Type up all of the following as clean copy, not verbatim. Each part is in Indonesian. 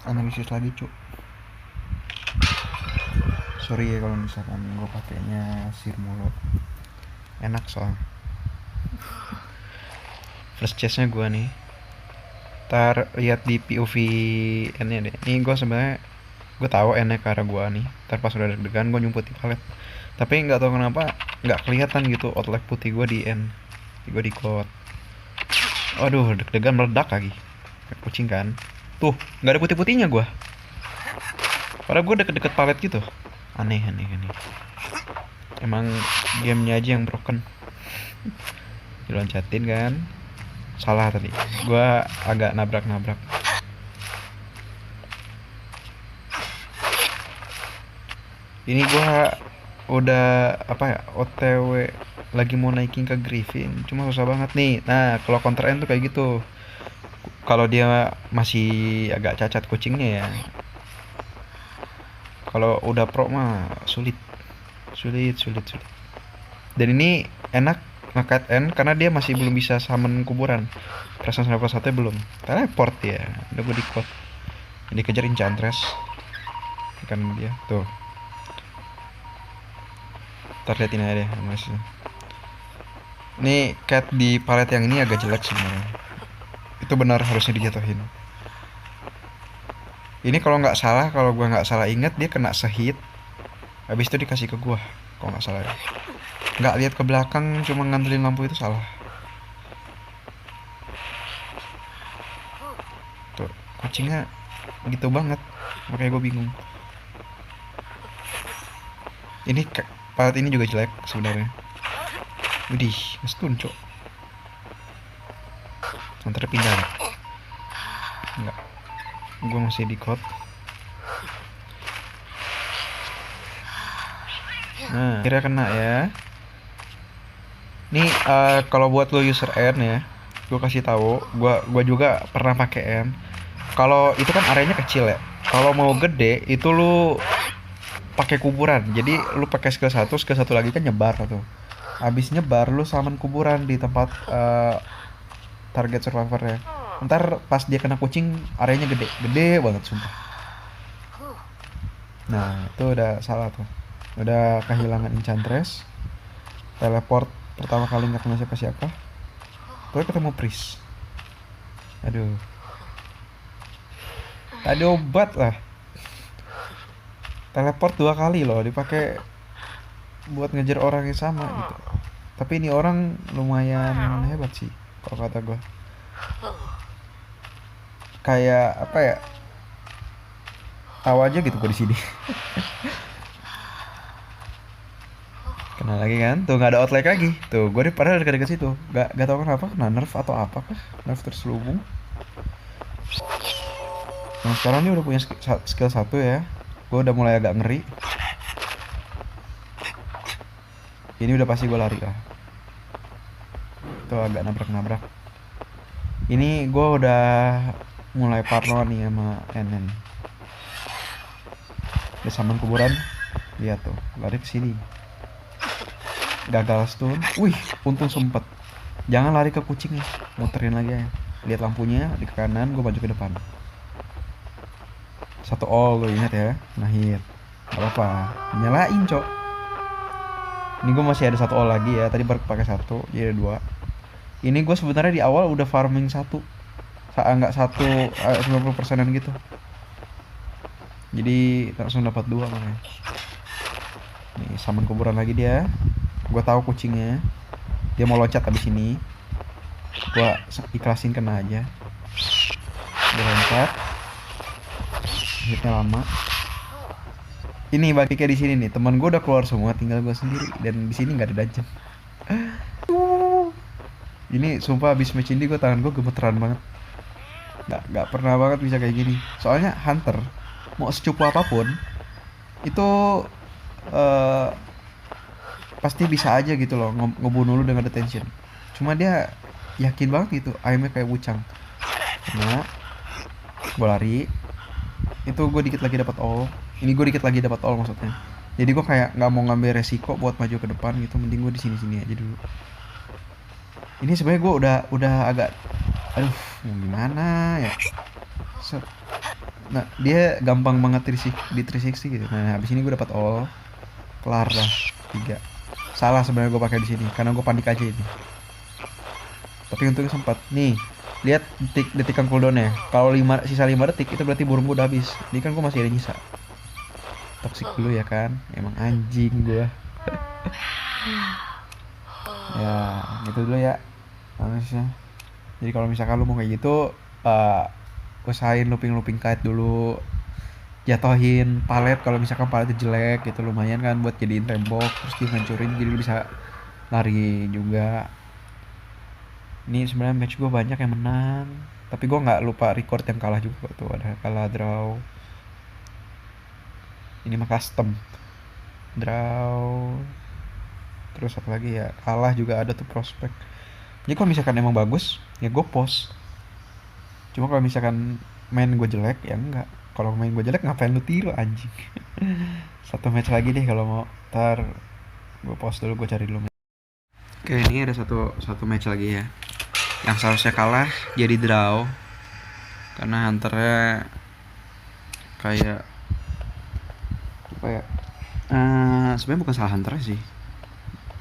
analisis lagi cuk. Sorry ya kalau misalkan gue pakainya Sirmulo, enak soalnya. First chestnya gue nih, ntar lihat di POV N nya deh. Ini gue sebenarnya gue tahu N nya ke arah gue nih, ntar pas udah deg-degan gue nyumput di palet, tapi nggak tahu kenapa nggak kelihatan gitu outline putih gue di N, gue di code. Aduh, deg-degan meledak lagi kayak kucing kan. Tuh nggak ada putih-putihnya gue, padahal gue deket-deket palet gitu. Aneh aneh aneh, emang gamenya aja yang broken. Diloncatin kan, salah tadi gue, agak nabrak-nabrak. Ini gue udah apa ya, OTW lagi mau naikin ke Griffin, cuma susah banget nih. Nah kalau counter end tuh kayak gitu, kalau dia masih agak cacat kucingnya ya. Kalau udah pro mah sulit, sulit sulit sulit. Dan ini enak nge-cut end karena dia masih belum bisa summon kuburan. Presence level 1 belum. Teleport ya. Udah gue di quote. Dikejar Enchantress. Kan dia tuh. Ntar liatin aja deh masih. Ini cat di palet yang ini agak jelek sebenarnya. Itu benar harusnya dijatuhin. Ini kalau nggak salah, kalau gua nggak salah ingat dia kena sehit. Habis itu dikasih ke gua. Kalau nggak salah ya. Nggak lihat ke belakang, cuma ngandelin lampu itu salah. Tuh, kucingnya gitu banget. Makanya gue bingung. Ini palet ini juga jelek sebenarnya. Widih, ngestun cok. Nanti pindah. Enggak. Gue masih di code. Nah, kira kena ya. Nih kalau buat lo user N ya, gue kasih tahu, gua juga pernah pakai N. Kalau itu kan areanya kecil ya. Kalau mau gede itu lu pakai kuburan. Jadi lu pakai skill satu lagi kan nyebar tuh. Habis nyebar lu summon kuburan di tempat target survivornya. Ntar pas dia kena kucing areanya gede, gede banget sumpah. Nah itu udah salah tuh, udah kehilangan Enchantress. Teleport pertama kali nggak kena siapa-siapa, gue ketemu Priest. Aduh, tadi obat lah. Teleport 2 kali loh dipakai buat ngejar orang yang sama gitu. Tapi ini orang lumayan hebat sih kalau kata gue. Kayak apa ya, tahu aja gitu gue di sini. Kena lagi kan, tuh nggak ada outlet lagi. Tuh gue padahal dekat-dekat situ, nggak tahu kenapa kena nerf atau apa kah, nerf terselubung. Nah sekarang ini udah punya skill 1 ya, gue udah mulai agak ngeri. Ini udah pasti gue lari lah. Tuh agak nabrak-nabrak. Ini gue udah mulai parno nih sama NN. Udah saman kuburan, lihat tuh lari ke sini. Gagal stun. Wih, untung sempet. Jangan lari ke kucing, muterin lagi ya. Lihat lampunya di kanan, gue maju ke depan. Satu all lo ingat ya, nah hit. Gak apa-apa, nyalain cok. Ini gue masih ada satu all lagi ya, tadi baru pakai satu, jadi ada 2. Ini gue sebenarnya di awal udah farming 1, nggak 90%an gitu. Jadi langsung dapat 2 makanya. Nih saman kuburan lagi dia. Gue tahu kucingnya, dia mau loncat abis ini. Gue ikhlasin kena aja. Dia loncat, hitnya lama. Ini bagi kayak di sini nih, teman gue udah keluar semua, tinggal gue sendiri dan di sini nggak ada dungeon. Ini sumpah abis match ini gue, tangan gue gemeteran banget. Nggak pernah banget bisa kayak gini. Soalnya hunter mau secupu apapun itu pasti bisa aja gitu loh ngebunuh lu dengan detention. Cuma dia yakin banget gitu, aimnya kayak bucang. Nah, gue lari, itu gue dikit lagi dapat all. Ini gue dikit lagi dapat all maksudnya. Jadi gue kayak nggak mau ngambil resiko buat maju ke depan gitu, mending gue di sini aja dulu. Ini sebenarnya gue udah agak, aduh, mau gimana ya. Nah dia gampang banget di 360 gitu. Nah habis ini gue dapat all, kelar lah 3. Salah sebenarnya gue pakai di sini karena gue panik aja ini. Tapi untungnya sempat. Nih, lihat detikan cooldownnya. Kalau sisa 5 detik itu berarti burung gue udah habis. Ini kan gue masih ada nyisa. Toxic dulu ya kan. Emang anjing gue. Ya, gitu dulu ya. Harusnya. Jadi kalau misalkan lu mau kayak gitu, uh, usahain looping kite dulu. Jatohin palet kalau misalkan paletnya jelek gitu, lumayan kan buat jadiin tembok, terus dihancurin jadi lu bisa lari juga. Ini sebenarnya match gue banyak yang menang, tapi gue nggak lupa record yang kalah juga tuh, ada kalah draw. Ini mah custom draw, terus apa lagi ya, kalah juga ada tuh prospek. Jadi kalau misalkan emang bagus ya gue post, cuma kalau misalkan main gue jelek ya enggak. Kalau main gue jelek ngapain lu tiru anjing. Satu match lagi deh kalau mau, ntar gue post dulu, gue cari dulu. Oke, ini ada satu match lagi ya yang seharusnya kalah jadi draw karena hunternya kayak apa ya, sebenarnya bukan salah hunter sih,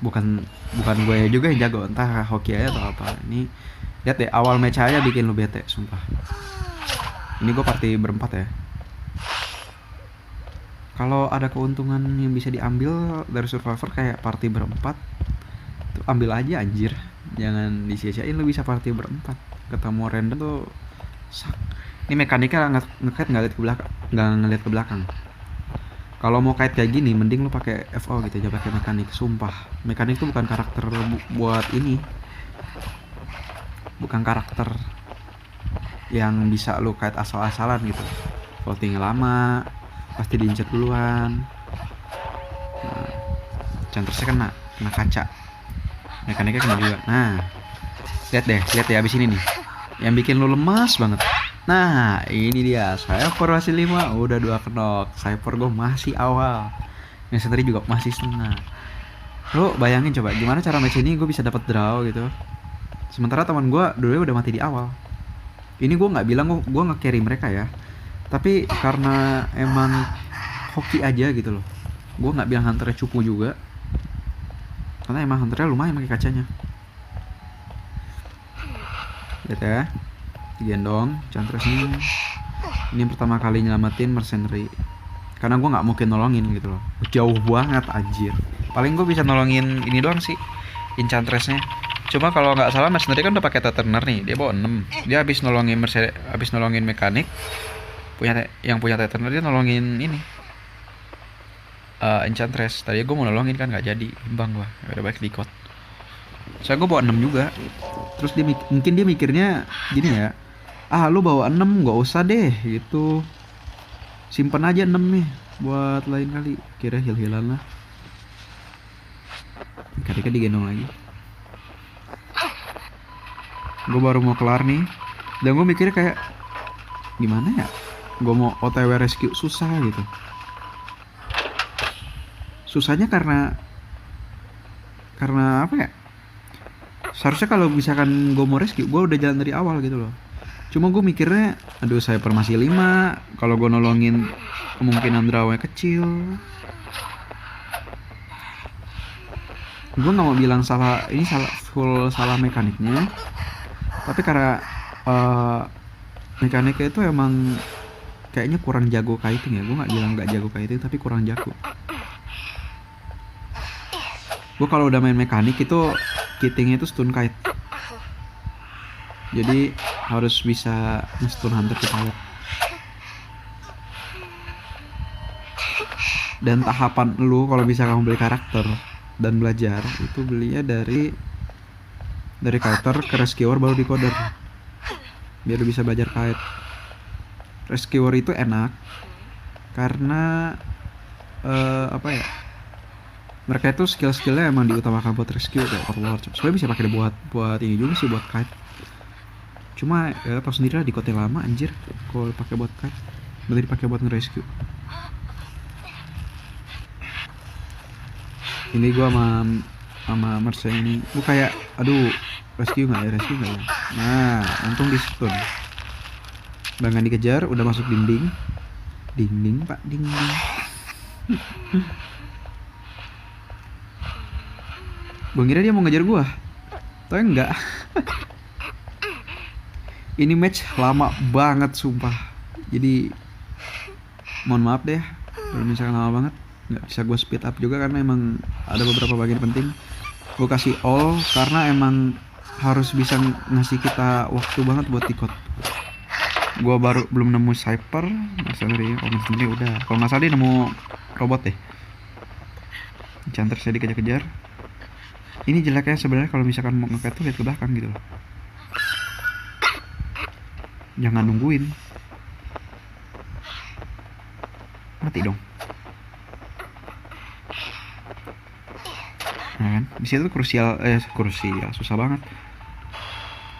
bukan gue juga yang jago, entah hoki aja atau apa. Ini lihat deh, awal match aja bikin lu bete sumpah. Ini gue party berempat ya. Kalau ada keuntungan yang bisa diambil dari survivor kayak party berempat tuh, ambil aja anjir, jangan disia-siain. Lu bisa party berempat ketemu random tuh sak. Ini mekaniknya ngekait nggak ngeliat ke belakang. Kalau mau kait kayak gini mending lu pakai FO gitu aja, pakai mekanik. Sumpah mekanik tuh bukan karakter buat ini, bukan karakter yang bisa lu kait asal-asalan gitu. Floating lama pasti diinjek duluan. Nah, centernya kena kaca, mekaniknya kena juga. Nah lihat ya abis ini nih yang bikin lu lemas banget. Nah ini dia, Cypher masih 5, udah 2 knock. Cypher gue masih awal, yang sentri juga masih setengah. Lo bayangin coba gimana cara match ini gue bisa dapat draw gitu, sementara teman gue dulu udah mati di awal. Ini gue nggak bilang gue nge-carry mereka ya, tapi karena emang hoki aja gitu loh. Gue nggak bilang hunternya cupu juga, karena emang hunternya lumayan pakai kacanya. Lihat ya, digendong Chantress ini yang pertama kali nyelamatin mercenary, karena gue nggak mungkin nolongin gitu loh, jauh banget anjir. Paling gue bisa nolongin ini doang sih, Enchantress-nya. Cuma kalau nggak salah mercenary kan udah pakai Tetherner nih, dia bawa 6. Dia habis nolongin mekanik, yang punya Tetherner, dia nolongin ini Enchantress. Tadi gue mau nolongin kan nggak jadi, imbang gue, udah baik di code. Soalnya gue bawa 6 juga. Terus mungkin dia mikirnya gini ya, lu bawa 6 gak usah deh gitu, simpen aja 6 nih buat lain kali. Kira hil-hilan lah, kadang digendong lagi. Gue baru mau kelar nih, dan gue mikirnya kayak gimana ya, gue mau OTW rescue susah gitu. Susahnya karena apa ya, seharusnya kalau misalkan gue mau rescue gue udah jalan dari awal gitu loh. Cuma gue mikirnya aduh Cypher masih 5, kalau gue nolongin kemungkinan drawnya kecil. Gue gak mau bilang salah, ini full salah mekaniknya, tapi karena mekaniknya itu emang kayaknya kurang jago kiting ya. Gue gak bilang gak jago kiting, tapi kurang jago. Gue kalau udah main mekanik itu kitingnya itu stun kite, jadi harus bisa nge-stun hunter ke palet. Dan tahapan lu kalau bisa kamu beli karakter dan belajar itu belinya dari kiter ke rescuer baru decoder, biar bisa belajar kite. Rescuer itu enak karena apa ya, mereka itu skill-skillnya emang diutamakan buat rescue kayak overlord. Sebenarnya bisa pakai buat ini juga sih, buat kite. Cuma ya tau sendiri lah, di kota lama anjir kalau pakai buat kite, berarti dipakai buat nge-rescue. Ini gua sama Mercy ini gua kayak aduh rescue nggak ya. Nah untung di stun. Udah nggak dikejar, udah masuk dinding. Dinding pak, dinding. Gue kira dia mau ngejar gue, tapi enggak. Ini match lama banget sumpah. Jadi mohon maaf deh kalau misalkan lama banget. Nggak bisa gue speed up juga karena emang ada beberapa bagian penting. Gue kasih all karena emang harus bisa ngasih kita waktu banget buat ikut. Gue baru belum nemu Cyper, mercenary, mercenary udah. Kalau nggak salah dia nemu robot deh. Enchanter saya dikejar-kejar. Ini jeleknya sebenarnya kalau misalkan mau ngepet tuh lihat ke belakang gitu loh. Jangan nungguin. Mati dong. Nah kan, di situ krusial susah banget.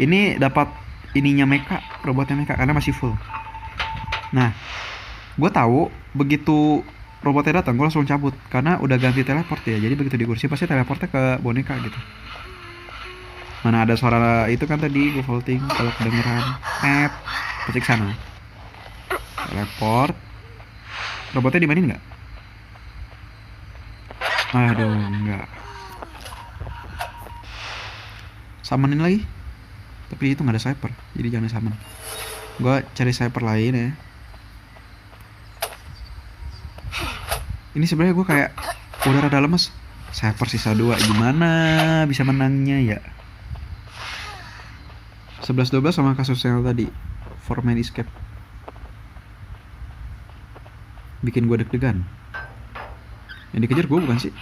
Ini dapat ininya mecha, robotnya mecha karena masih full. Nah, gue tahu begitu robotnya datang gue langsung cabut karena udah ganti teleport ya. Jadi begitu di kursi pasti teleportnya ke boneka gitu. Mana ada suara itu kan tadi gue vaulting, kalau kedengeran pasti sana. Teleport. Robotnya dimainin nggak? Aduh, enggak. Summonin lagi. Tapi itu nggak ada sniper, jadi jangan summon. Gue cari sniper lain ya. Ini sebenarnya gue kayak udah rada lemes. Sniper sisa 2 gimana bisa menangnya ya? 11-12 sama kasus yang tadi, 4-man escape. Bikin gue deg-degan. Yang dikejar gue bukan sih?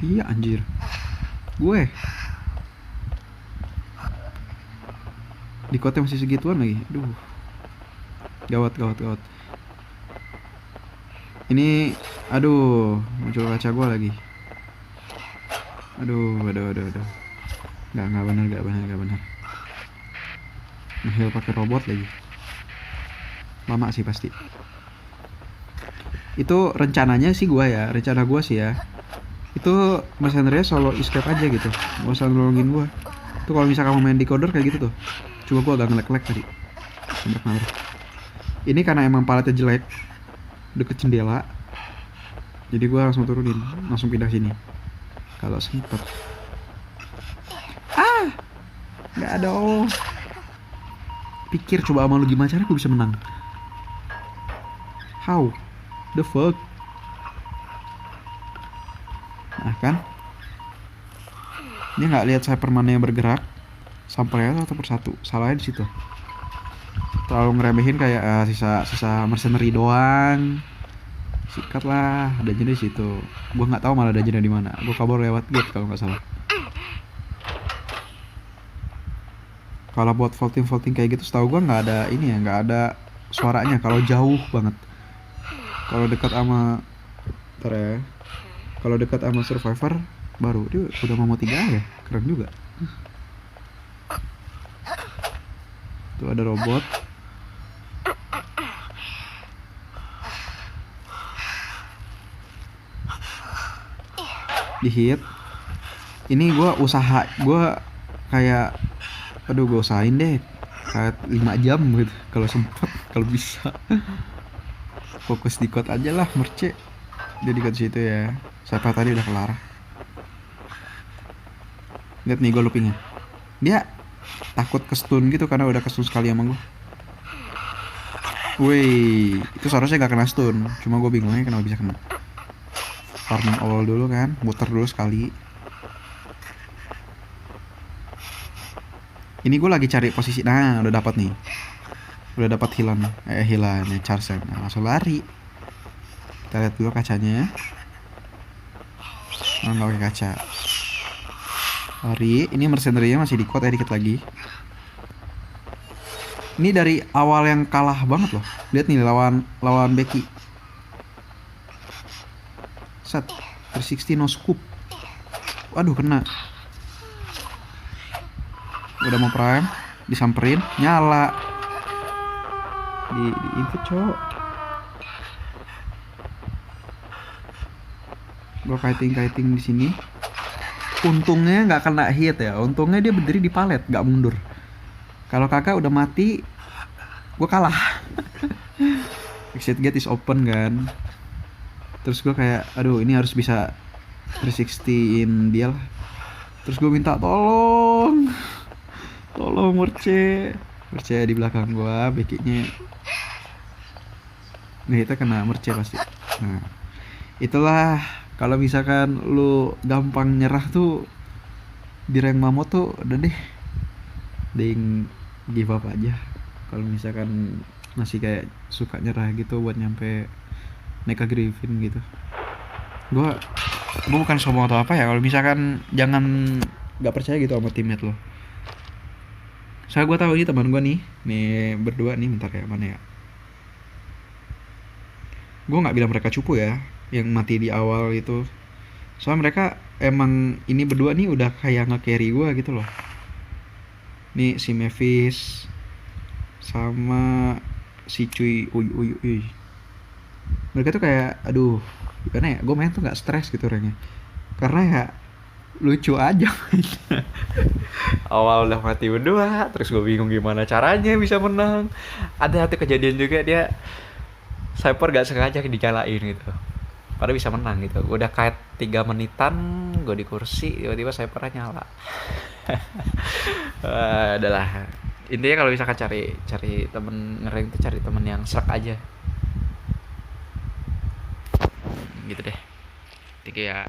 Iya anjir. Gue di kota masih segituan lagi. Aduh. Gawat. Ini aduh, muncul kaca gue lagi. Aduh. Enggak benar. Ngeheal pakai robot lagi. Lama sih pasti. Itu rencananya sih gue ya, rencana gue sih ya. Itu mercenary solo escape aja gitu. Gak usah nolongin gue. Itu kalau misalkan kamu main decoder kayak gitu tuh. Cuma gue agak ngelek-ngelek tadi. Ini karena emang paletnya jelek, deket jendela, jadi gue langsung turunin, langsung pindah sini. Kalau sempet. Nggak ada. Pikir coba sama lu gimana cara gue bisa menang. How the fuck. Nah kan, dia nggak lihat Cyberman yang bergerak sampai satu persatu. Salahnya di situ. Terlalu ngeremehin kayak sisa mercenary doang. Sikat lah, dungeon di situ. Gua nggak tahu malah dungeon di mana. Gua kabur lewat gate kalau nggak salah. Kalau buat vaulting kayak gitu, setahu gua nggak ada ini ya, nggak ada suaranya. Kalau jauh banget. Kalau dekat sama, kalau dekat sama survivor baru dia udah mau 3 ya, keren juga. Tuh ada robot. Di hit. Ini gue kayak gue usahain deh kayak 5 jam gitu kalau sempet, kalau bisa. Fokus di code aja lah, merce dia di code situ ya. Siapa tadi udah kelar. Lihat nih gue loopingnya, dia takut ke stun gitu karena udah ke stun sekali sama gue. Wih, itu seharusnya gak kena stun, cuma gue bingungnya kenapa bisa kena. Farming all dulu kan, muter dulu sekali. Ini gue lagi cari posisi. Nah, udah dapat nih. Udah dapat hilan ya, charge. Nah, langsung lari. Kita lihat dulu kacanya. Nggak pakai kaca. Lari. Ini mercenary-nya masih di quote ya, dikit lagi. Ini dari awal yang kalah banget loh. Lihat nih lawan Becky. Set 360 no scoop. Waduh, kena. Udah mau prime, disamperin, nyala. Di input cowok. Gue kiting di sini. Untungnya nggak kena hit ya. Untungnya dia berdiri di palet, nggak mundur. Kalau kakak udah mati, gue kalah. Exit gate is open kan. Terus gue kayak aduh ini harus bisa 360-in dia lah. Terus gue minta tolong Merce di belakang gue bekinya. Nah itu kena Merce pasti. Nah itulah kalau misalkan lu gampang nyerah tuh di rank mamut tuh udah deh ding give up aja. Kalau misalkan masih kayak suka nyerah gitu buat nyampe Neka Griffin gitu. Gua bukan sombong atau apa ya, kalau misalkan jangan nggak percaya gitu sama teammate lo. Soalnya gue tahu ini teman gue nih berdua nih, bentar kayak mana ya. Gue nggak bilang mereka cupu ya, yang mati di awal itu. Soalnya mereka emang ini berdua nih udah kayak nge-carry gue gitu loh. Nih si Mavis sama si Cuy uy. Mereka tuh kayak aduh gimana ya, gue main tuh nggak stres gitu orangnya. Karena ya lucu aja. Awal udah mati berdua, terus gue bingung gimana caranya bisa menang. Ada satu kejadian juga dia sniper gak sengaja dinyalain gitu, padahal bisa menang gitu. Udah kayak 3 menitan gue di kursi, tiba-tiba snipernya nyala. Adalah intinya kalau misalkan cari temen ngereng tuh cari temen yang serak aja gitu deh. Tiga ya.